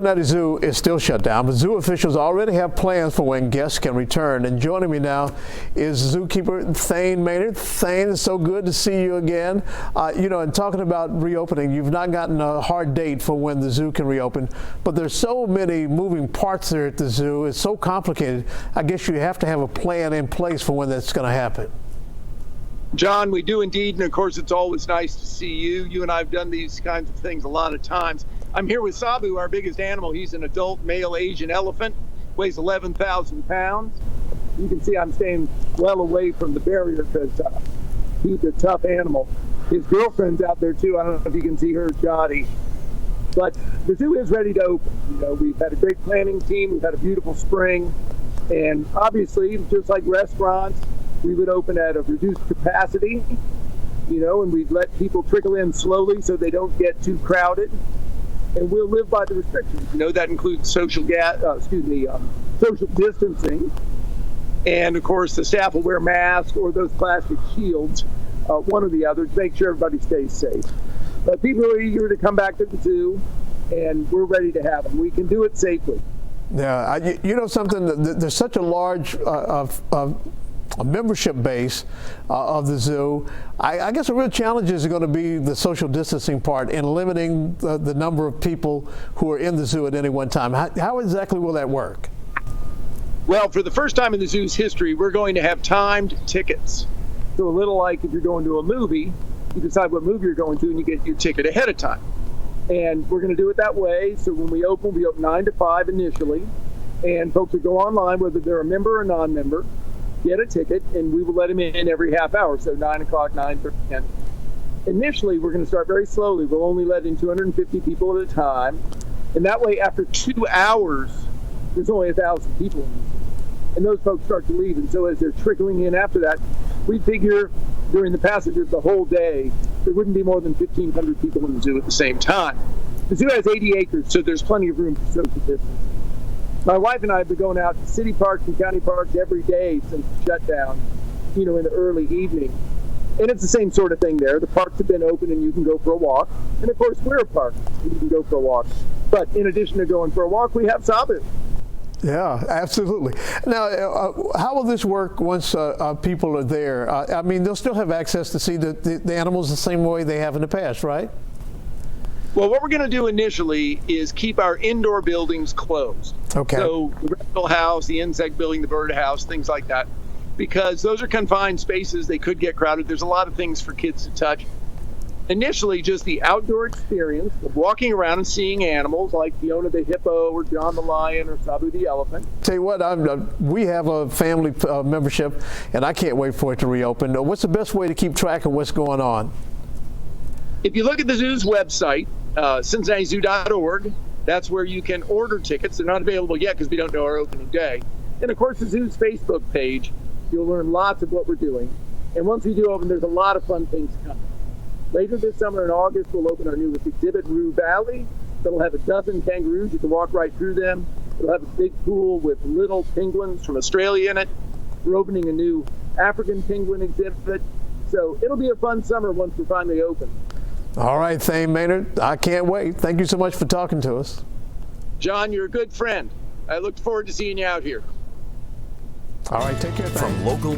Cincinnati Zoo is still shut down, but zoo officials already have plans for when guests can return. And joining me now is zookeeper Thane Maynard. Thane, it's so good to see you again. And talking about reopening, you've not gotten a hard date for when the zoo can reopen, but there's so many moving parts there at the zoo. It's so complicated. I guess you have to have a plan in place for when that's going to happen. John, we do indeed, and of course it's always nice to see you. You and I have done these kinds of things a lot of times. I'm here with Sabu, our biggest animal. He's an adult male Asian elephant, weighs 11,000 pounds. You can see I'm staying well away from the barrier because he's a tough animal. His girlfriend's out there too. I don't know if you can see her, Jotty. But the zoo is ready to open. We've had a great planning team. We've had a beautiful spring. And obviously, just like restaurants, we would open at a reduced capacity, and we'd let people trickle in slowly so they don't get too crowded. And we'll live by the restrictions. That includes social distancing. And of course, the staff will wear masks or those plastic shields, one or the other, to make sure everybody stays safe. But people are eager to come back to the zoo, and we're ready to have them. We can do it safely. Yeah, there's such a large a membership base of the zoo. I guess the real challenge is going to be the social distancing part and limiting the number of people who are in the zoo at any one time. How exactly will that work? Well, for the first time in the zoo's history, we're going to have timed tickets. So a little like if you're going to a movie, you decide what movie you're going to and you get your ticket ahead of time. And we're going to do it that way. So when we open 9 to 5 initially, and folks will go online, whether they're a member or non-member, get a ticket, and we will let them in every half hour, so 9 o'clock, 9:30, 10. Initially, we're going to start very slowly. We'll only let in 250 people at a time, and that way, after 2 hours, there's only 1,000 people in the zoo. And those folks start to leave, and so as they're trickling in after that, we figure during the passage of the whole day, there wouldn't be more than 1,500 people in the zoo at the same time. The zoo has 80 acres, so there's plenty of room for social distance. My wife and I have been going out to city parks and county parks every day since the shutdown, in the early evening. And it's the same sort of thing there. The parks have been open and you can go for a walk. And of course, we're a park and you can go for a walk. But in addition to going for a walk, we have Sabu. Yeah, absolutely. Now, how will this work once people are there? They'll still have access to see the animals the same way they have in the past, right? Well, what we're going to do initially is keep our indoor buildings closed. Okay. So the reptile house, the insect building, the bird house, things like that, because those are confined spaces. They could get crowded. There's a lot of things for kids to touch. Initially, just the outdoor experience of walking around and seeing animals like Fiona the hippo or John the lion or Sabu the elephant. Tell you what, we have a family membership, and I can't wait for it to reopen. What's the best way to keep track of what's going on? If you look at the zoo's website, CincinnatiZoo.org, that's where you can order tickets. They're not available yet because we don't know our opening day. And of course, the zoo's Facebook page, you'll learn lots of what we're doing. And once we do open, there's a lot of fun things coming. Later this summer in August, we'll open our newest exhibit, Roo Valley. That'll have 12 kangaroos. You can walk right through them. It'll have a big pool with little penguins from Australia in it. We're opening a new African penguin exhibit. So it'll be a fun summer once we're finally open. All right, Thane Maynard, I can't wait. Thank you so much for talking to us. John, you're a good friend. I look forward to seeing you out here. All right, take care. From local